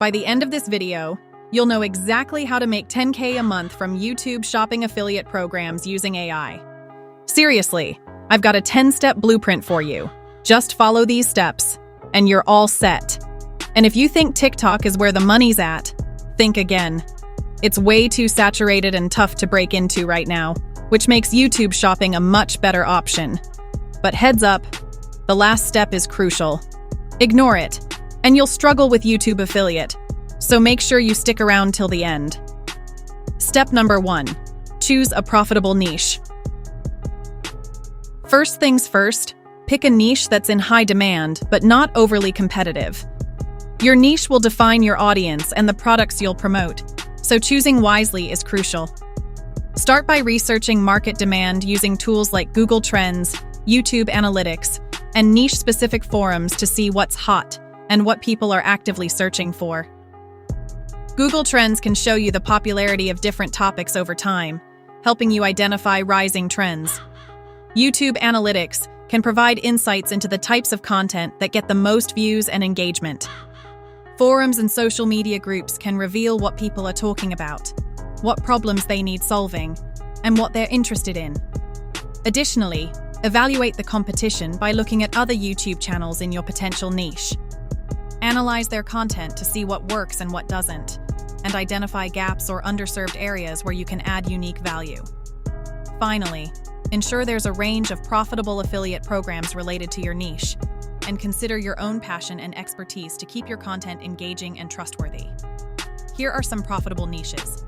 By the end of this video, you'll know exactly how to make 10K a month from YouTube shopping affiliate programs using AI. Seriously, I've got a 10-step blueprint for you. Just follow these steps, and you're all set. And if you think TikTok is where the money's at, think again. It's way too saturated and tough to break into right now, which makes YouTube shopping a much better option. But heads up, the last step is crucial. Ignore it, and you'll struggle with YouTube affiliate, so make sure you stick around till the end. Step number 1, choose a profitable niche. First things first, pick a niche that's in high demand, but not overly competitive. Your niche will define your audience and the products you'll promote, so choosing wisely is crucial. Start by researching market demand using tools like Google Trends, YouTube Analytics, and niche-specific forums to see what's hot and what people are actively searching for. Google Trends can show you the popularity of different topics over time, helping you identify rising trends. YouTube Analytics can provide insights into the types of content that get the most views and engagement. Forums and social media groups can reveal what people are talking about, what problems they need solving, and what they're interested in. Additionally, evaluate the competition by looking at other YouTube channels in your potential niche. Analyze their content to see what works and what doesn't, and identify gaps or underserved areas where you can add unique value. Finally, ensure there's a range of profitable affiliate programs related to your niche, and consider your own passion and expertise to keep your content engaging and trustworthy. Here are some profitable niches.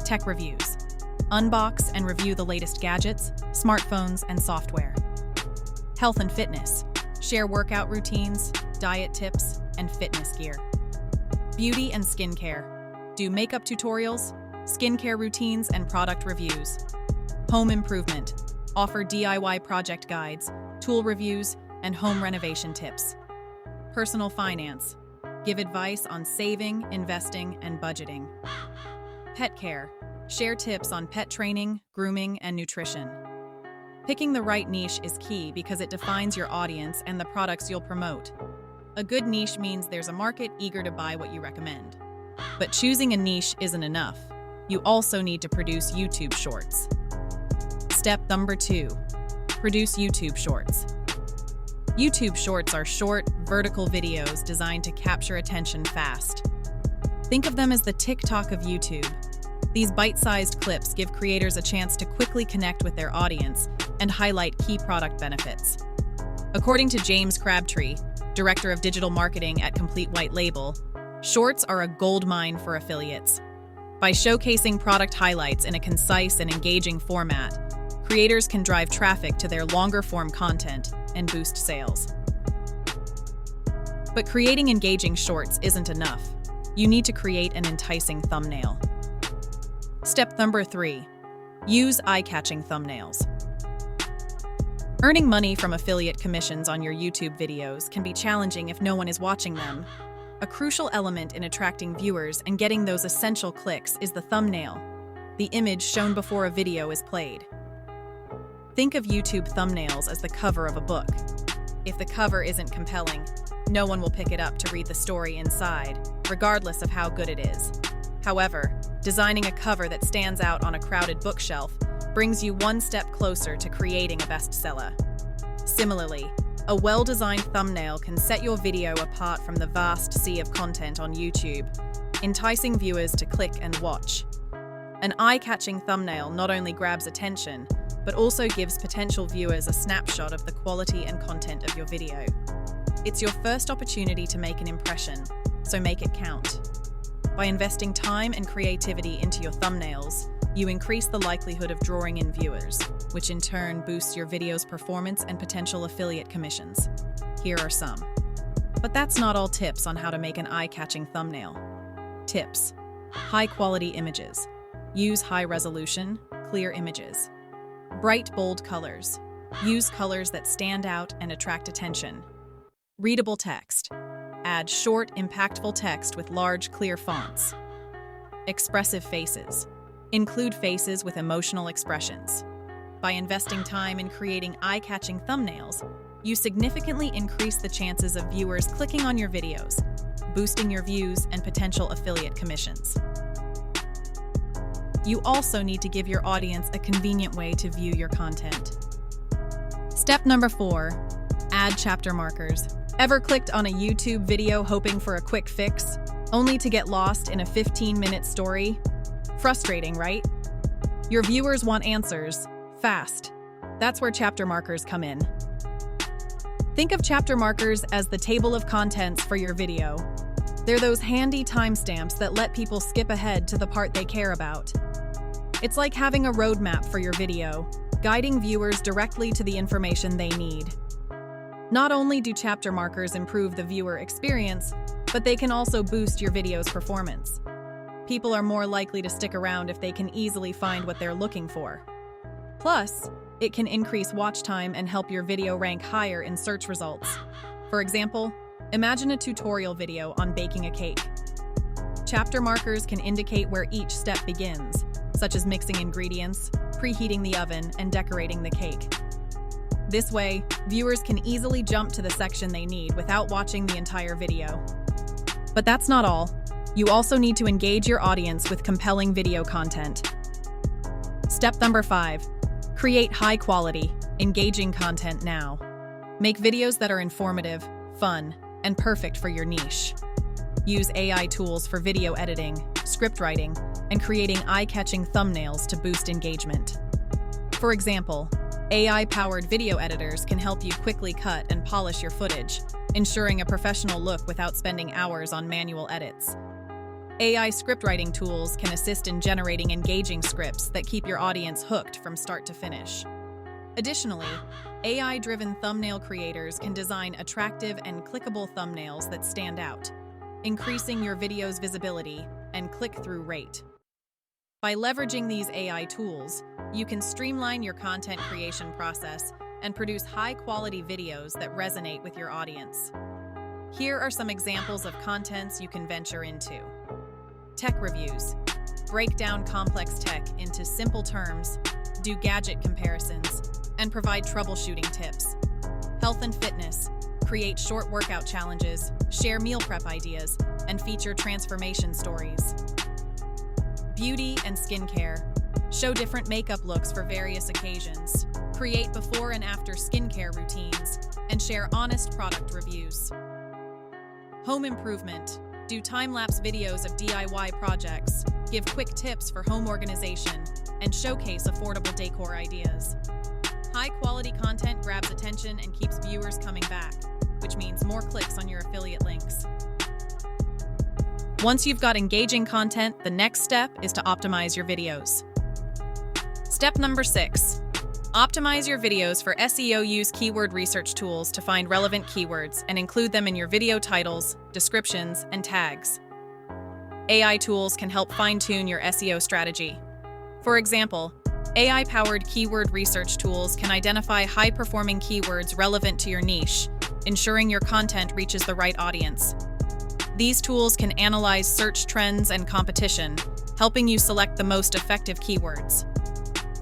Tech reviews. Unbox and review the latest gadgets, smartphones, and software. Health and fitness. Share workout routines, diet tips, and fitness gear. Beauty and skincare. Do makeup tutorials, skincare routines, and product reviews. Home improvement. Offer DIY project guides, tool reviews, and home renovation tips. Personal finance. Give advice on saving, investing, and budgeting. Pet care. Share tips on pet training, grooming, and nutrition. Picking the right niche is key because it defines your audience and the products you'll promote. A good niche means there's a market eager to buy what you recommend. But choosing a niche isn't enough. You also need to produce YouTube Shorts. Step number 2, produce YouTube Shorts. YouTube Shorts are short, vertical videos designed to capture attention fast. Think of them as the TikTok of YouTube. These bite-sized clips give creators a chance to quickly connect with their audience and highlight key product benefits. According to James Crabtree, Director of Digital Marketing at Complete White Label, Shorts are a goldmine for affiliates. By showcasing product highlights in a concise and engaging format, creators can drive traffic to their longer-form content and boost sales. But creating engaging shorts isn't enough. You need to create an enticing thumbnail. Step number 3, use eye-catching thumbnails. Earning money from affiliate commissions on your YouTube videos can be challenging if no one is watching them. A crucial element in attracting viewers and getting those essential clicks is the thumbnail, the image shown before a video is played. Think of YouTube thumbnails as the cover of a book. If the cover isn't compelling, no one will pick it up to read the story inside, regardless of how good it is. However, designing a cover that stands out on a crowded bookshelf brings you one step closer to creating a bestseller. Similarly, a well-designed thumbnail can set your video apart from the vast sea of content on YouTube, enticing viewers to click and watch. An eye-catching thumbnail not only grabs attention, but also gives potential viewers a snapshot of the quality and content of your video. It's your first opportunity to make an impression, so make it count. By investing time and creativity into your thumbnails, you increase the likelihood of drawing in viewers, which in turn boosts your video's performance and potential affiliate commissions. Here are some. But that's not all tips on how to make an eye-catching thumbnail. Tips: high-quality images. Use high-resolution, clear images. Bright, bold colors. Use colors that stand out and attract attention. Readable text. Add short, impactful text with large, clear fonts. Expressive faces. Include faces with emotional expressions. By investing time in creating eye-catching thumbnails, you significantly increase the chances of viewers clicking on your videos, boosting your views and potential affiliate commissions. You also need to give your audience a convenient way to view your content. Step number 4, add chapter markers. Ever clicked on a YouTube video hoping for a quick fix, only to get lost in a 15-minute story? Frustrating, right? Your viewers want answers, fast. That's where chapter markers come in. Think of chapter markers as the table of contents for your video. They're those handy timestamps that let people skip ahead to the part they care about. It's like having a roadmap for your video, guiding viewers directly to the information they need. Not only do chapter markers improve the viewer experience, but they can also boost your video's performance. People are more likely to stick around if they can easily find what they're looking for. Plus, it can increase watch time and help your video rank higher in search results. For example, imagine a tutorial video on baking a cake. Chapter markers can indicate where each step begins, such as mixing ingredients, preheating the oven, and decorating the cake. This way, viewers can easily jump to the section they need without watching the entire video. But that's not all. You also need to engage your audience with compelling video content. Step number 5. Create high-quality, engaging content now. Make videos that are informative, fun, and perfect for your niche. Use AI tools for video editing, script writing, and creating eye-catching thumbnails to boost engagement. For example, AI-powered video editors can help you quickly cut and polish your footage, ensuring a professional look without spending hours on manual edits. AI script writing tools can assist in generating engaging scripts that keep your audience hooked from start to finish. Additionally, AI-driven thumbnail creators can design attractive and clickable thumbnails that stand out, increasing your video's visibility and click-through rate. By leveraging these AI tools, you can streamline your content creation process and produce high-quality videos that resonate with your audience. Here are some examples of contents you can venture into. Tech reviews. Break down complex tech into simple terms, do gadget comparisons, and provide troubleshooting tips. Health and fitness. Create short workout challenges, share meal prep ideas, and feature transformation stories. Beauty and skincare. Show different makeup looks for various occasions. Create before and after skincare routines, and share honest product reviews. Home improvement. Do time-lapse videos of DIY projects, give quick tips for home organization, and showcase affordable decor ideas. High-quality content grabs attention and keeps viewers coming back, which means more clicks on your affiliate links. Once you've got engaging content, the next step is to optimize your videos. Step number 6. Optimize your videos for SEO. Use keyword research tools to find relevant keywords and include them in your video titles, descriptions, and tags. AI tools can help fine-tune your SEO strategy. For example, AI-powered keyword research tools can identify high-performing keywords relevant to your niche, ensuring your content reaches the right audience. These tools can analyze search trends and competition, helping you select the most effective keywords.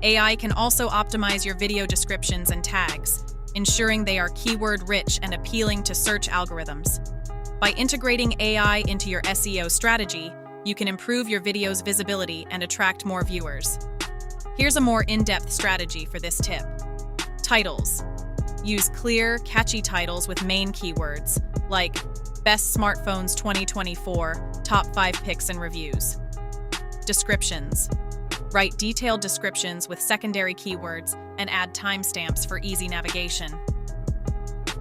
AI can also optimize your video descriptions and tags, ensuring they are keyword-rich and appealing to search algorithms. By integrating AI into your SEO strategy, you can improve your video's visibility and attract more viewers. Here's a more in-depth strategy for this tip. Titles. Use clear, catchy titles with main keywords, like Best Smartphones 2024, Top 5 Picks and Reviews. Descriptions. Write detailed descriptions with secondary keywords and add timestamps for easy navigation.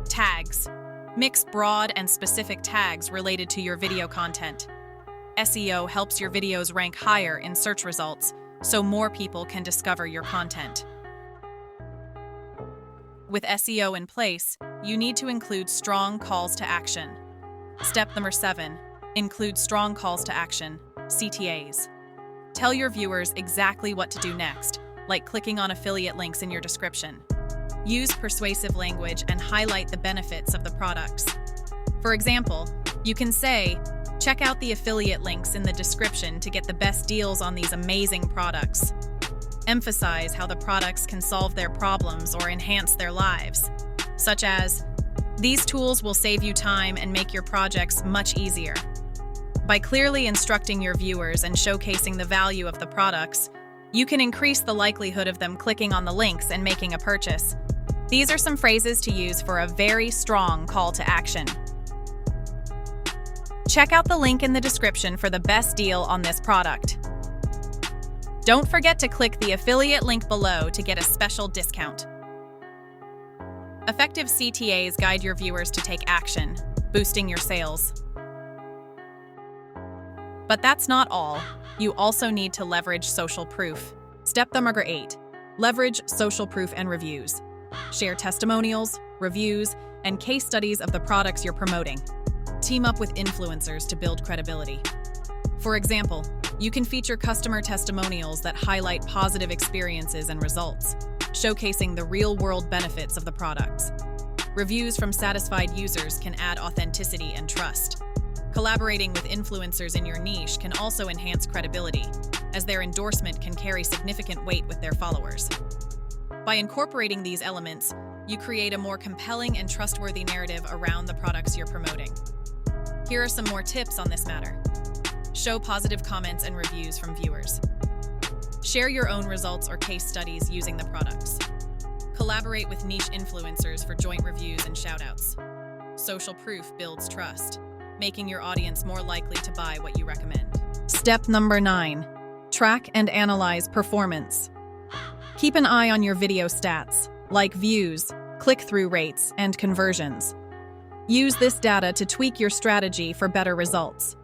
Tags. Mix broad and specific tags related to your video content. SEO helps your videos rank higher in search results, so more people can discover your content. With SEO in place, you need to include strong calls to action. Step number 7. Include strong calls to action, CTAs. Tell your viewers exactly what to do next, like clicking on affiliate links in your description. Use persuasive language and highlight the benefits of the products. For example, you can say, check out the affiliate links in the description to get the best deals on these amazing products. Emphasize how the products can solve their problems or enhance their lives, such as, These tools will save you time and make your projects much easier. By clearly instructing your viewers and showcasing the value of the products, you can increase the likelihood of them clicking on the links and making a purchase. These are some phrases to use for a very strong call to action. Check out the link in the description for the best deal on this product. Don't forget to click the affiliate link below to get a special discount. Effective CTAs guide your viewers to take action, boosting your sales. But that's not all. You also need to leverage social proof. Step number 8. Leverage social proof and reviews. Share testimonials, reviews, and case studies of the products you're promoting. Team up with influencers to build credibility. For example, you can feature customer testimonials that highlight positive experiences and results, showcasing the real-world benefits of the products. Reviews from satisfied users can add authenticity and trust. Collaborating with influencers in your niche can also enhance credibility, as their endorsement can carry significant weight with their followers. By incorporating these elements, you create a more compelling and trustworthy narrative around the products you're promoting. Here are some more tips on this matter. Show positive comments and reviews from viewers. Share your own results or case studies using the products. Collaborate with niche influencers for joint reviews and shoutouts. Social proof builds trust, making your audience more likely to buy what you recommend. Step number 9. Track and analyze performance. Keep an eye on your video stats, like views, click-through rates, and conversions. Use this data to tweak your strategy for better results.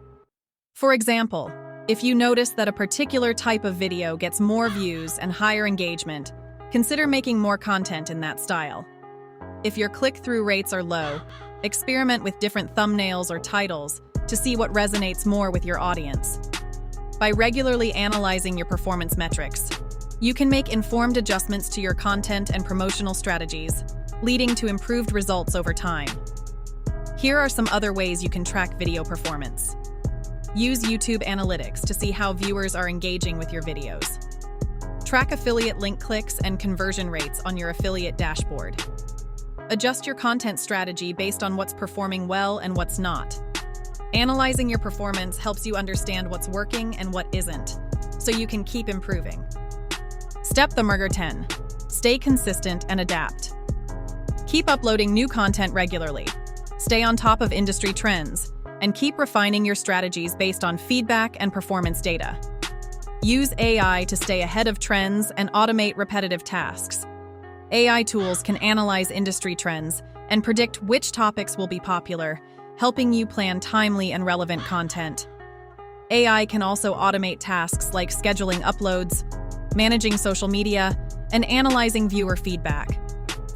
For example, if you notice that a particular type of video gets more views and higher engagement, consider making more content in that style. If your click-through rates are low, experiment with different thumbnails or titles to see what resonates more with your audience. By regularly analyzing your performance metrics, you can make informed adjustments to your content and promotional strategies, leading to improved results over time. Here are some other ways you can track video performance. Use YouTube Analytics to see how viewers are engaging with your videos. Track affiliate link clicks and conversion rates on your affiliate dashboard. Adjust your content strategy based on what's performing well and what's not. Analyzing your performance helps you understand what's working and what isn't, so you can keep improving. Step number 10. Stay consistent and adapt. Keep uploading new content regularly. Stay on top of industry trends, and keep refining your strategies based on feedback and performance data. Use AI to stay ahead of trends and automate repetitive tasks. AI tools can analyze industry trends and predict which topics will be popular, helping you plan timely and relevant content. AI can also automate tasks like scheduling uploads, managing social media, and analyzing viewer feedback,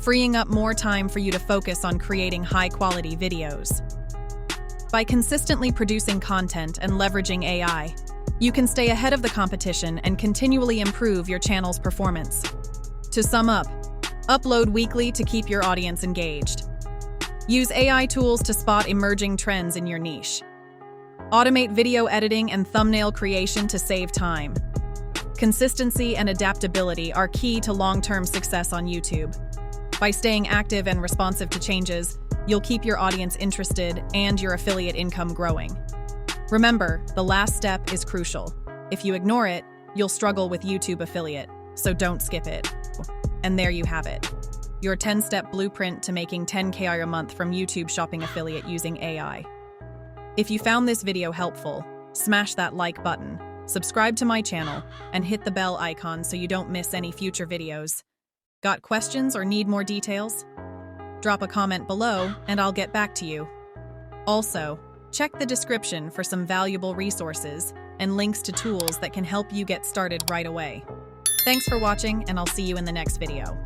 freeing up more time for you to focus on creating high-quality videos. By consistently producing content and leveraging AI, you can stay ahead of the competition and continually improve your channel's performance. To sum up, upload weekly to keep your audience engaged. Use AI tools to spot emerging trends in your niche. Automate video editing and thumbnail creation to save time. Consistency and adaptability are key to long-term success on YouTube. By staying active and responsive to changes, you'll keep your audience interested and your affiliate income growing. Remember, the last step is crucial. If you ignore it, you'll struggle with YouTube affiliate, so don't skip it. And there you have it. Your 10-step blueprint to making $10K a month from YouTube shopping affiliate using AI. If you found this video helpful, smash that like button, subscribe to my channel, and hit the bell icon so you don't miss any future videos. Got questions or need more details? Drop a comment below and I'll get back to you. Also, check the description for some valuable resources and links to tools that can help you get started right away. Thanks for watching, and I'll see you in the next video.